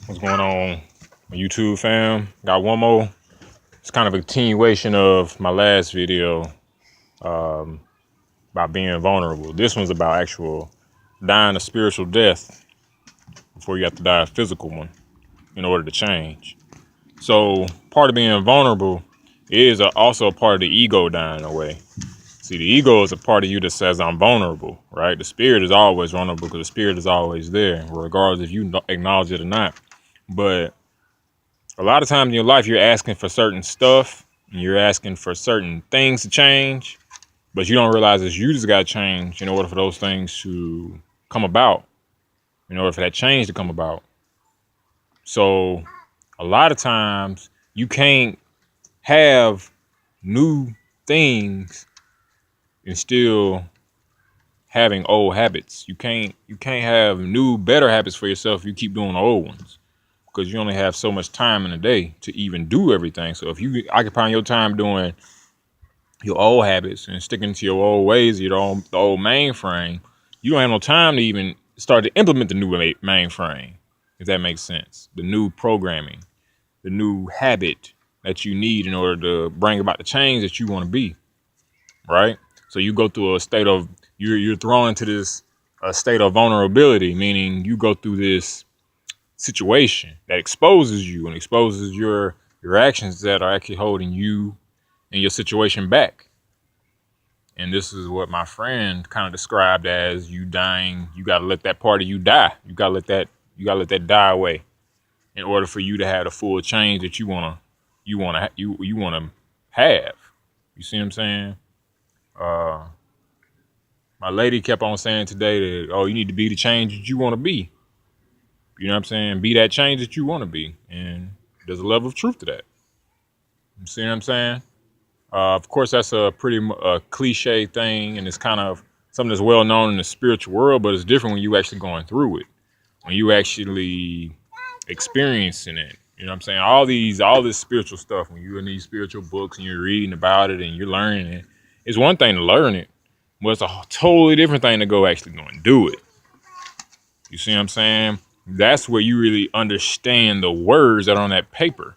What's going on, my YouTube fam? Got one more. It's kind of a continuation of my last video about being vulnerable. This one's about actual dying a spiritual death before you have to die a physical one in order to change. So part of being vulnerable is also a part of the ego dying away. See, the ego is a part of you that says I'm vulnerable, right? The spirit is always vulnerable because the spirit is always there, regardless if you acknowledge it or not. But a lot of times in your life, you're asking for certain stuff and you're asking for certain things to change, but you don't realize that you just got to change in order for those things to come about, in order for that change to come about. So a lot of times you can't have new things and still having old habits. You can't have new, better habits for yourself if you keep doing the old ones. Because you only have so much time in a day to even do everything. So if you occupy your time doing your old habits and sticking to your old ways, the old mainframe, you don't have no time to even start to implement the new mainframe, if that makes sense. The new programming, the new habit that you need in order to bring about the change that you want to be, right? So you go through a state of, you're thrown into this a state of vulnerability, meaning you go through this situation that exposes you and exposes your actions that are actually holding you and your situation back. And this is what my friend kind of described as you dying. You got to let that part of you die. You got to let that die away in order for you to have the full change that you want to have. You see what I'm saying? Uh, my lady kept on saying today that, oh, you need to be the change that you want to be. You know what I'm saying? Be that change that you want to be. And there's a level of truth to that. You see what I'm saying? Of course, that's a pretty cliche thing, and it's kind of something that's well known in the spiritual world, but it's different when you actually going through it, when you actually experiencing it. You know what I'm saying? All this spiritual stuff, when you're in these spiritual books and you're reading about it and you're learning it, it's one thing to learn it, but it's a totally different thing to go actually go and do it. You see what I'm saying? That's where you really understand the words that are on that paper.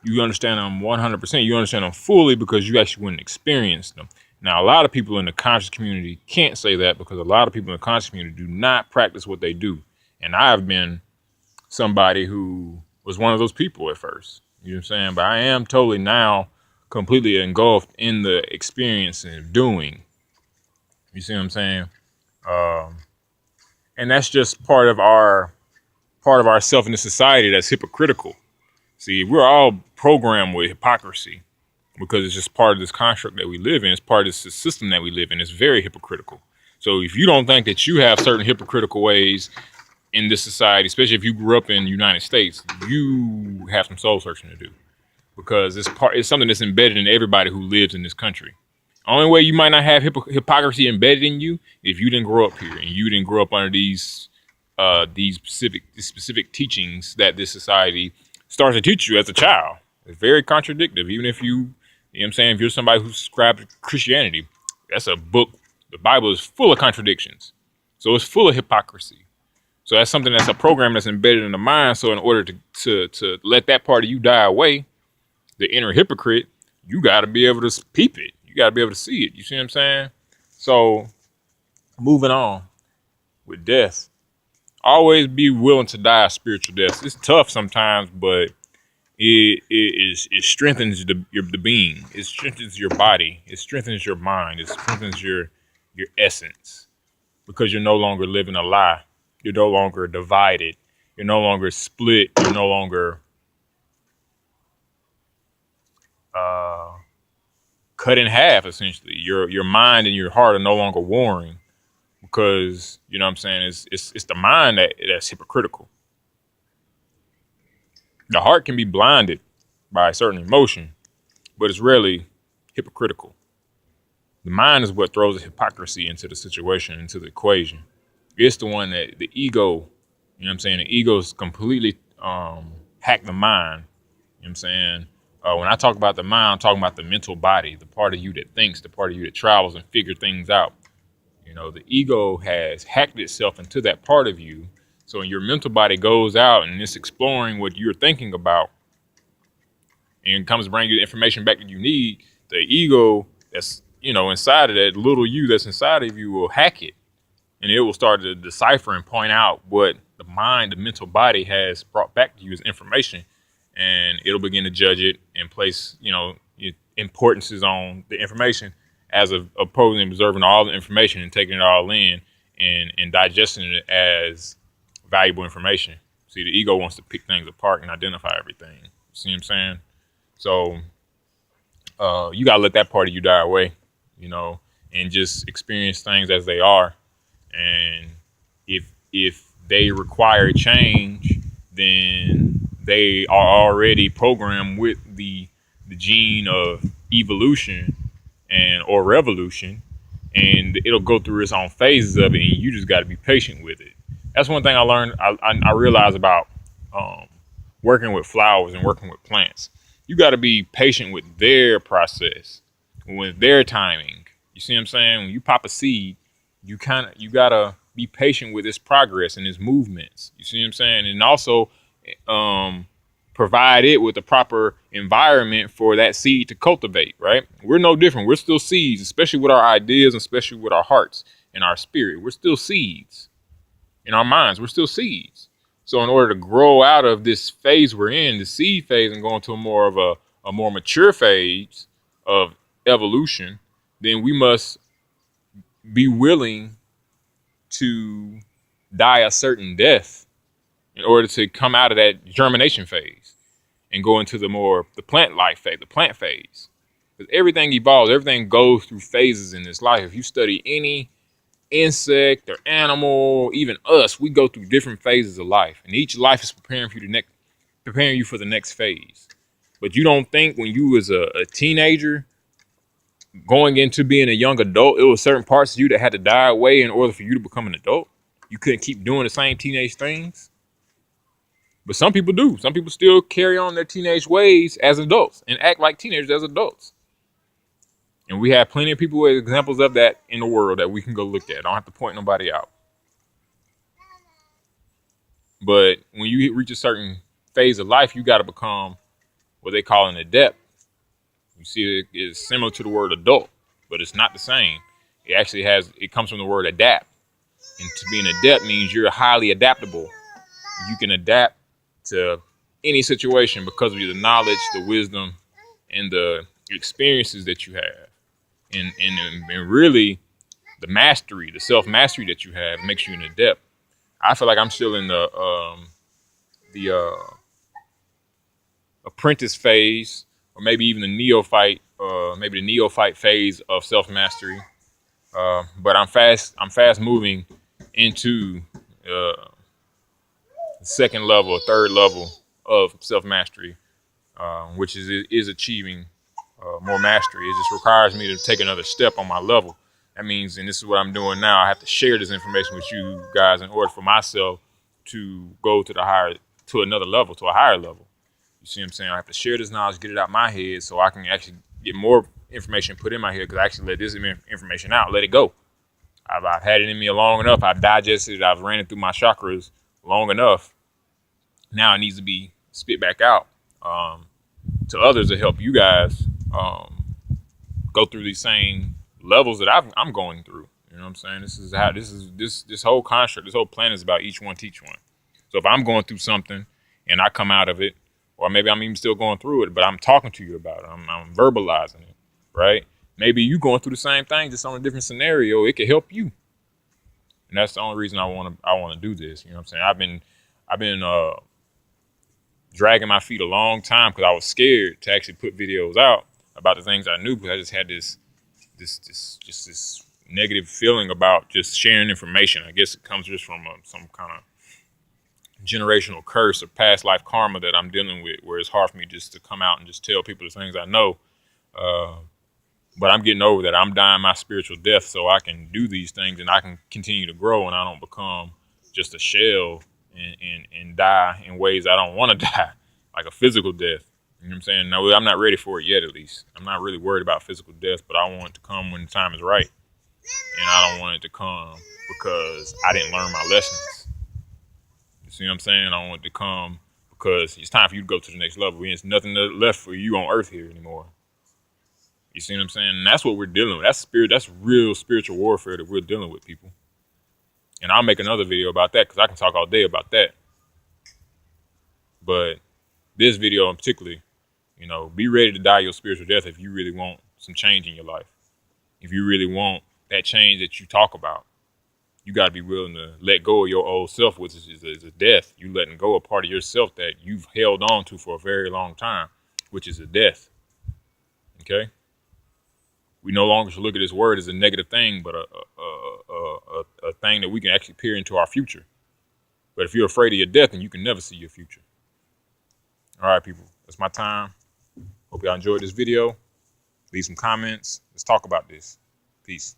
You understand them 100%. You understand them fully because you actually went and experienced them. Now, a lot of people in the conscious community can't say that because a lot of people in the conscious community do not practice what they do. And I've been somebody who was one of those people at first. You know what I'm saying? But I am totally now completely engulfed in the experience and doing. You see what I'm saying? Um, and that's just part of our self in the society that's hypocritical. See, we're all programmed with hypocrisy because it's just part of this construct that we live in. It's part of this system that we live in. It's very hypocritical. So if you don't think that you have certain hypocritical ways in this society, especially if you grew up in the United States, you have some soul searching to do because it's something that's embedded in everybody who lives in this country. Only way you might not have hypocrisy embedded in you if you didn't grow up here and you didn't grow up under these specific teachings that this society starts to teach you as a child. It's very contradictory. Even if you know what I'm saying, if you're somebody who subscribes to Christianity, that's a book. The Bible is full of contradictions. So it's full of hypocrisy. So that's something that's a program that's embedded in the mind. So in order to let that part of you die away, the inner hypocrite, you got to be able to peep it. You got to be able to see it. You see what I'm saying? So moving on with death. Always be willing to die a spiritual death. It's tough sometimes, but it strengthens the being. It strengthens your body. It strengthens your mind. It strengthens your essence because you're no longer living a lie. You're no longer divided. You're no longer split. You're no longer cut in half. Essentially, your mind and your heart are no longer warring because you know what I'm saying. It's the mind that's hypocritical. The heart can be blinded by a certain emotion, but it's rarely hypocritical. The mind is what throws the hypocrisy into the situation, into the equation. It's the one that the ego, you know what I'm saying? The ego's completely hacked the mind. You know what I'm saying? When I talk about the mind, I'm talking about the mental body, the part of you that thinks, the part of you that travels and figures things out. You know, the ego has hacked itself into that part of you So your mental body goes out and it's exploring what you're thinking about and comes bring you the information back that you need. The ego that's, inside of that little you that's inside of you will hack it, and it will start to decipher and point out what the mind, the mental body has brought back to you as information, and it'll begin to judge it and place, importances on the information as opposed to observing all the information and taking it all in and digesting it as valuable information. See, the ego wants to pick things apart and identify everything. See what I'm saying? So you gotta let that part of you die away, and just experience things as they are. And if they require change, then they are already programmed with the gene of evolution or revolution, and it'll go through its own phases of it, and you just got to be patient with it. That's one thing I learned. I realized about working with flowers and working with plants. You got to be patient with their process, with their timing. You see what I'm saying? When you pop a seed, you gotta be patient with its progress and its movements. You see what I'm saying? And also provide it with the proper environment for that seed to cultivate, right? We're no different. We're still seeds, especially with our ideas, and especially with our hearts and our spirit. We're still seeds. In our minds, we're still seeds. So in order to grow out of this phase we're in, the seed phase, and go into a more mature phase of evolution, then we must be willing to die a certain death in order to come out of that germination phase and go into the plant life phase, the plant phase. Because everything evolves, everything goes through phases in this life. If you study any insect or animal, even us, we go through different phases of life, and each life is preparing you for the next phase. But you don't think when you was a teenager going into being a young adult, it was certain parts of you that had to die away in order for you to become an adult? You couldn't keep doing the same teenage things. But some people do. Some people still carry on their teenage ways as adults and act like teenagers as adults. And we have plenty of people with examples of that in the world that we can go look at. I don't have to point nobody out. But when you reach a certain phase of life, you got to become what they call an adept. You see, it is similar to the word adult, but it's not the same. It comes from the word adapt. And to be an adept means you're highly adaptable. You can adapt to any situation because of the knowledge, the wisdom, and the experiences that you have. And really, the mastery, the self-mastery that you have makes you an adept. I feel like I'm still in the apprentice phase, or maybe even the neophyte phase of self-mastery. But I'm fast moving into the second level or third level of self-mastery, which is achieving more mastery. It just requires me to take another step on my level. That means, and this is what I'm doing now, I have to share this information with you guys in order for myself to go to another level, to a higher level. You see what I'm saying? I have to share this knowledge, get it out my head so I can actually get more information put in my head, because I actually let this information out, let it go. I've had it in me long enough. I've digested it. I've ran it through my chakras long enough. Now it needs to be spit back out to others to help you guys go through these same levels that I'm going through. You know what I'm saying? This whole construct, this whole plan is about each one teach one. So if I'm going through something and I come out of it, or maybe I'm even still going through it, but I'm talking to you about it, I'm verbalizing it, right? Maybe you going through the same thing, just on a different scenario. It could help you, and that's the only reason I want to do this. You know what I'm saying? I've been dragging my feet a long time because I was scared to actually put videos out about the things I knew, because I just had this negative feeling about just sharing information. I guess it comes just from some kind of generational curse or past life karma that I'm dealing with, where it's hard for me just to come out and just tell people the things I know. But I'm getting over that. I'm dying my spiritual death so I can do these things and I can continue to grow, and I don't become just a shell and die in ways I don't want to die, like a physical death. You know what I'm saying? No, I'm not ready for it yet, at least. I'm not really worried about physical death, but I want it to come when the time is right. And I don't want it to come because I didn't learn my lessons. see what I'm saying? I don't want it to come because it's time for you to go to the next level. There's nothing left for you on earth here anymore. You see what I'm saying? And that's what we're dealing with. That's spirit. That's real spiritual warfare that we're dealing with, people. And I'll make another video about that because I can talk all day about that. But this video in particular, you know, be ready to die your spiritual death if you really want some change in your life. If you really want that change that you talk about, you got to be willing to let go of your old self, which is a death. You letting go of part of yourself that you've held on to for a very long time, which is a death. Okay? We no longer should look at this word as a negative thing, but a thing that we can actually peer into our future. But if you're afraid of your death, then you can never see your future. All right, people, that's my time. Hope y'all enjoyed this video. Leave some comments. Let's talk about this. Peace.